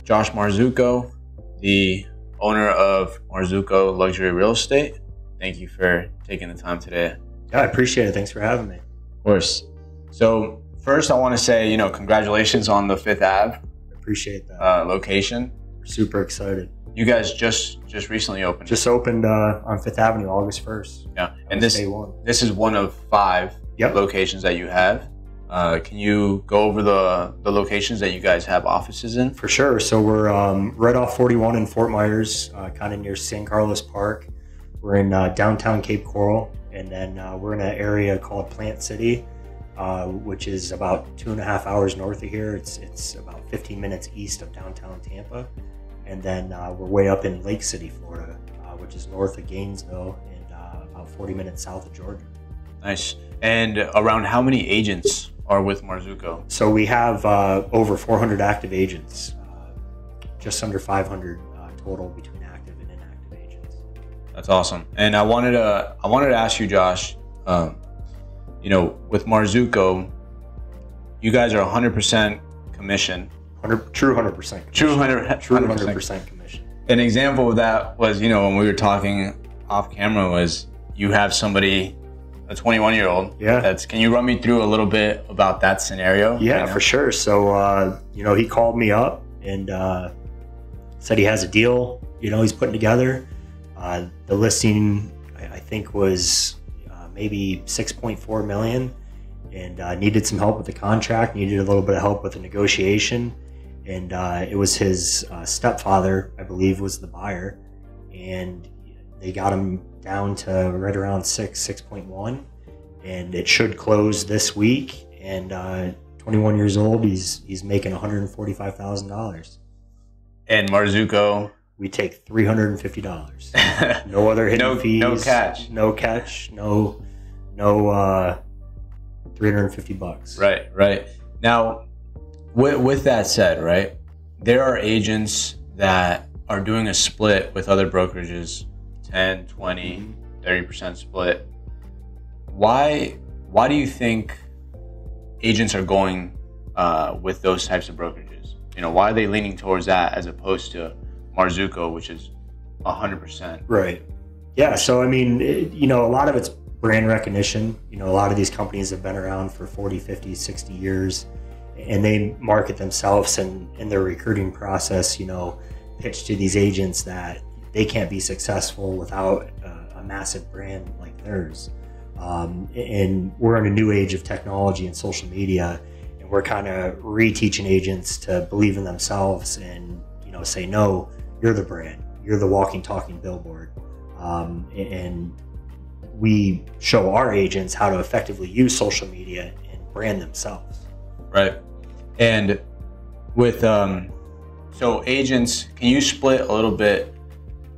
Josh Marzucco, the owner of Marzucco Luxury Real Estate. Thank you for taking the time today. Yeah, I appreciate it. Thanks for having me. Of course. So first I want to say, congratulations on the Fifth Ave. Appreciate that. Location. We're super excited. You guys just recently opened. Just opened on Fifth Avenue, August 1st. Yeah, and this is one of 5 locations that you have. Can you go over the locations that you guys have offices in? For sure. So we're right off 41 in Fort Myers, kind of near San Carlos Park. We're in downtown Cape Coral, and then we're in an area called Plant City, which is about 2.5 hours north of here. It's about 15 minutes east of downtown Tampa. And then we're way up in Lake City, Florida, which is north of Gainesville and about 40 minutes south of Georgia. Nice. And around how many agents are with Marzucco? So we have over 400 active agents, just under 500 total between active and inactive agents. That's awesome. And I wanted to ask you, Josh, with Marzucco, you guys are 100% commission. True 100% commission. True 100% commission. An example of that was, when we were talking off camera, was you have somebody, a 21-year-old. Yeah. Can you run me through a little bit about that scenario? Yeah, right for sure. So, he called me up and said he has a deal, he's putting together. The listing, I think, was maybe $6.4 million, and needed some help with the contract, needed a little bit of help with the negotiation. And it was his stepfather, I believe, was the buyer, and they got him down to right around 6.1, and it should close this week. And 21 years old, he's making $145,000. And Marzucco, we take $350. No other hidden fees. No catch. No catch. No. $350. Right. Now, with that said, right, there are agents that are doing a split with other brokerages, 10, 20, 30% split. Why do you think agents are going with those types of brokerages? Why are they leaning towards that as opposed to Marzucco, which is 100%? Right. Yeah. So, a lot of it's brand recognition. A lot of these companies have been around for 40, 50, 60 years. And they market themselves, and in their recruiting process, pitch to these agents that they can't be successful without a massive brand like theirs. And we're in a new age of technology and social media, and we're kind of reteaching agents to believe in themselves and, say, no, you're the brand, you're the walking, talking billboard. And we show our agents how to effectively use social media and brand themselves. Right. And with so agents, can you split a little bit?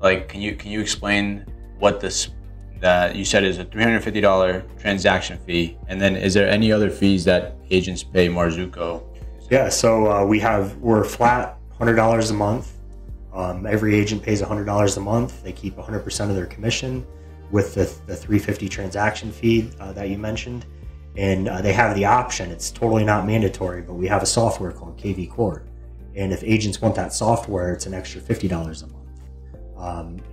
Like, can you explain what that you said is a $350 transaction fee, and then is there any other fees that agents pay Marzucco? Yeah. So we're flat $100 a month. Every agent pays $100 a month. They keep 100% of their commission with the $350 transaction fee that you mentioned. And they have the option, it's totally not mandatory, but we have a software called KV Core. And if agents want that software, it's an extra $50 a month.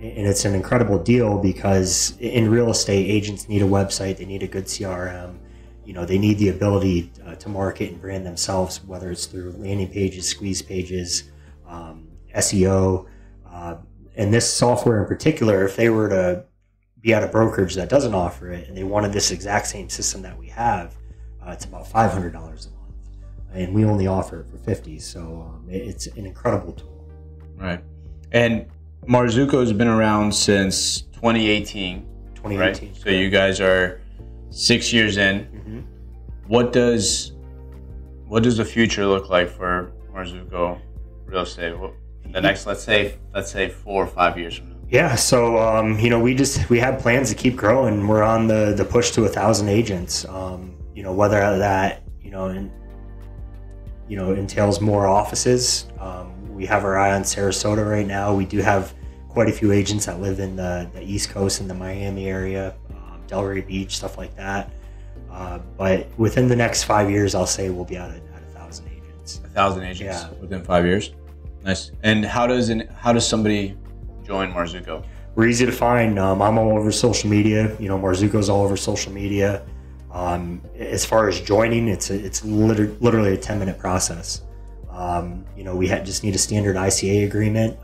And it's an incredible deal because in real estate, agents need a website, they need a good CRM, they need the ability to market and brand themselves, whether it's through landing pages, squeeze pages, SEO. And this software in particular, if they were to be at a brokerage that doesn't offer it and they wanted this exact same system that we have, it's about $500 a month, and we only offer it for $50. So it's an incredible tool. Right. And Marzucco has been around since 2018. Right? So you guys are 6 years in. Mm-hmm. What does the future look like for Marzucco Real Estate? The next, let's say 4 or 5 years from now. Yeah, so we have plans to keep growing. We're on the push to 1,000 agents. Whether that entails more offices. We have our eye on Sarasota right now. We do have quite a few agents that live in the East Coast in the Miami area, Delray Beach, stuff like that. But within the next 5 years, I'll say we'll be at 1,000 agents. 1,000 agents yeah. within 5 years. Nice. And how does somebody join Marzucco? We're easy to find. I'm all over social media. Marzucco's all over social media. As far as joining, it's literally a 10-minute process. We just need a standard ICA agreement.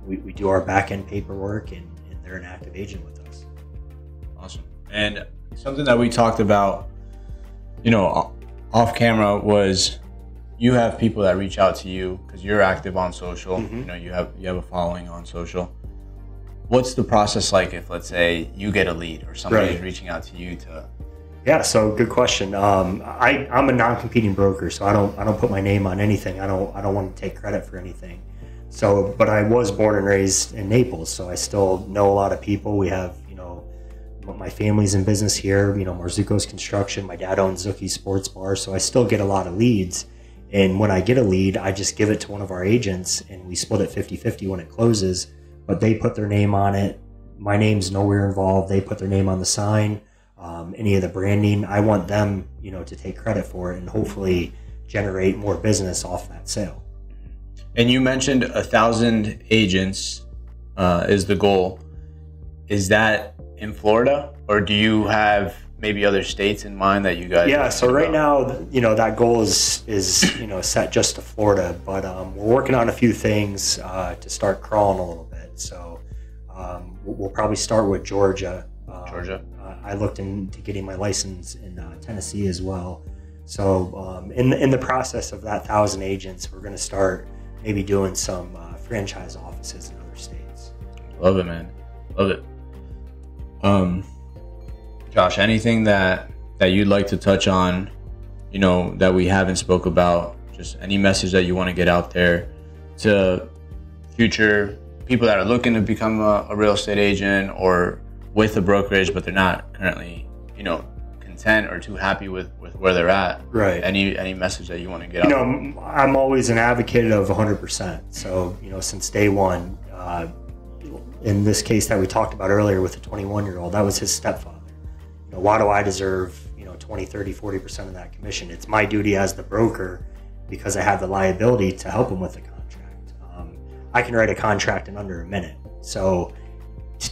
We do our back-end paperwork, and they're an active agent with us. Awesome. And something that we talked about, off camera was you have people that reach out to you because you're active on social. Mm-hmm. You have a following on social. What's the process like if, let's say, you get a lead or somebody is reaching out to you to? Yeah, so good question. I'm a non-competing broker, so I don't put my name on anything. I don't want to take credit for anything. So, but I was born and raised in Naples, so I still know a lot of people. We have, my family's in business here. Marzucco's construction. My dad owns Zucchi's Sports Bar, so I still get a lot of leads. And when I get a lead, I just give it to one of our agents, and we split it 50-50 when it closes. But they put their name on it. My name's nowhere involved. They put their name on the sign. Any of the branding, I want them, to take credit for it and hopefully generate more business off that sale. And you mentioned 1,000 agents is the goal. Is that in Florida, or do you have maybe other states in mind that you guys? Yeah. So right now, that goal is set just to Florida, but we're working on a few things to start crawling a little bit. So we'll probably start with Georgia. Georgia. I looked into getting my license in Tennessee as well. So in the process of that 1,000 agents, we're going to start maybe doing some franchise offices in other states. Love it, man. Love it. Josh, anything that you'd like to touch on, that we haven't spoke about? Just any message that you want to get out there to future people that are looking to become a real estate agent or with a brokerage, but they're not currently, content or too happy with where they're at. Right. Any message that you want to get out? I'm always an advocate of 100%. So, since day one, in this case that we talked about earlier with the 21-year-old, that was his stepfather. Why do I deserve, 20, 30, 40% of that commission? It's my duty as the broker because I have the liability to help him with the contract. I can write a contract in under a minute. So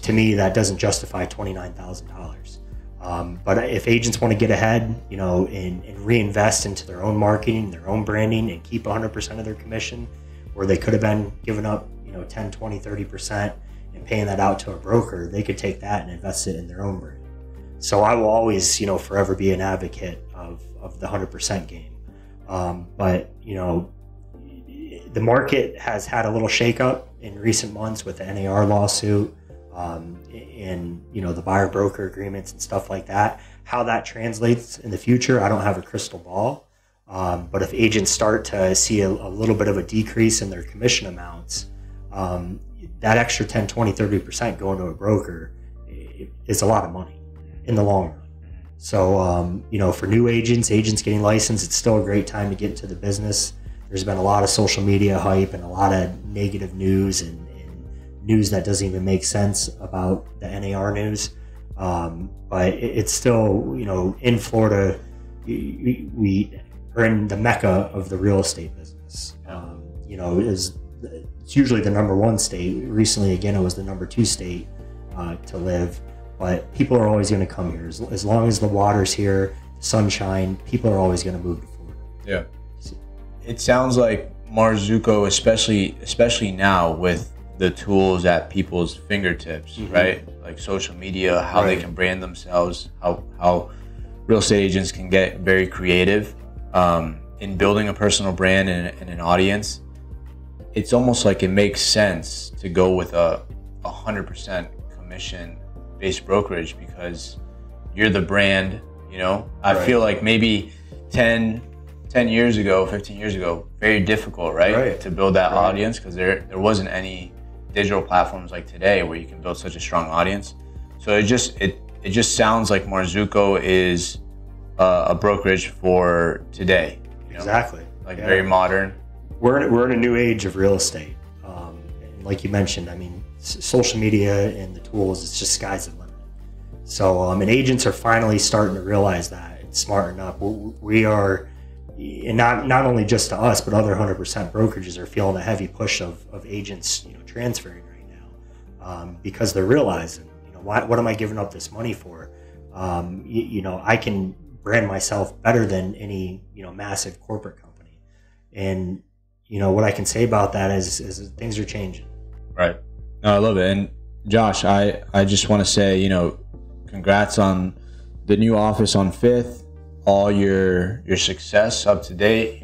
to me, that doesn't justify $29,000. But if agents want to get ahead, and reinvest into their own marketing, their own branding, and keep 100% of their commission, where they could have been giving up, 10, 20, 30% and paying that out to a broker, they could take that and invest it in their own brand. So I will always, forever be an advocate of the 100% game. But, the market has had a little shakeup in recent months with the NAR lawsuit. And the buyer broker agreements and stuff like that. How that translates in the future, I don't have a crystal ball. But if agents start to see a little bit of a decrease in their commission amounts, that extra 10, 20, 30% going to a broker is a lot of money in the long run. So, for new agents getting licensed, it's still a great time to get into the business. There's been a lot of social media hype and a lot of negative news and news that doesn't even make sense about the NAR news. But it's still, in Florida, we are in the mecca of the real estate business. It's usually the number one state. Recently, again, it was the number 2 state to live. But people are always going to come here. As long as the water's here, sunshine, people are always going to move to Florida. Yeah. It sounds like Marzucco, especially now with the tools at people's fingertips, Mm-hmm. right? Like social media, how they can brand themselves, how real estate agents can get very creative in building a personal brand and an audience. It's almost like it makes sense to go with a 100% commission-based brokerage because you're the brand, I feel like maybe 10 years ago, 15 years ago, very difficult, right? To build that audience because there wasn't any digital platforms like today where you can build such a strong audience. So it just sounds like Marzucco is a brokerage for today. Exactly. Very modern. We're in a new age of real estate. And like you mentioned, social media and the tools, it's just sky's the limit. So and agents are finally starting to realize that and smarten up. We are, and not only just to us, but other 100% brokerages are feeling a heavy push of agents, transferring right now, because they're realizing, what am I giving up this money for? I can brand myself better than any, massive corporate company. And, what I can say about that is things are changing. Right. No, I love it. And Josh, I just want to say, congrats on the new office on 5th, all your success up to date.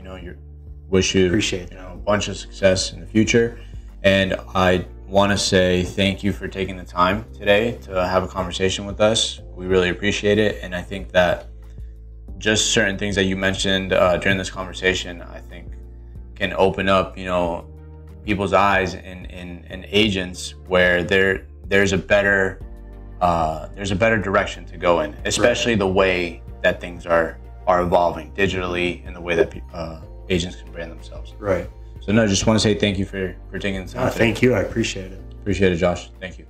Wish you appreciate a bunch of success in the future. And I want to say thank you for taking the time today to have a conversation with us. We really appreciate it. And I think that just certain things that you mentioned during this conversation, I think can open up, people's eyes and agents where there's a better direction to go in, especially the way that things are evolving digitally and the way that agents can brand themselves. Right. So no, just want to say thank you for taking the time. Thank you. I appreciate it. Appreciate it, Josh. Thank you.